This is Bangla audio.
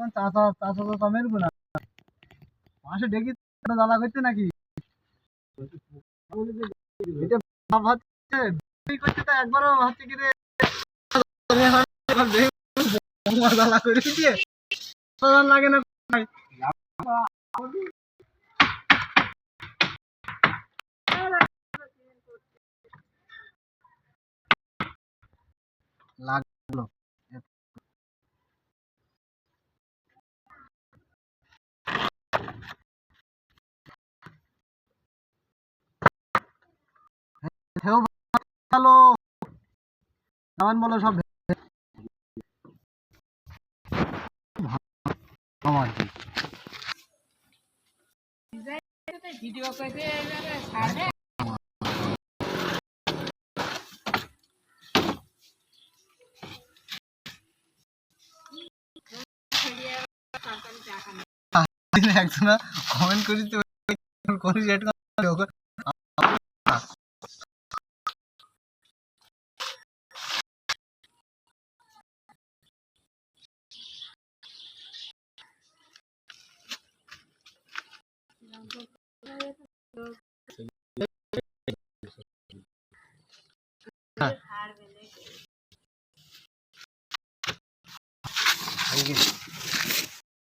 চাচা চাচা তো মেরবো না মাসে ডেকে জ্বালা করছে নাকি এটা ভাব হচ্ছে বিয়ে করছে তো একবারও হচ্ছে কি রে জ্বালা করে দিয়ে লাগে না ভাই। লাগলো হেও ভালো কেমন বলো সব আমার ভিডিও করে ছাড়ে একজন কমেন্ট করিস করিস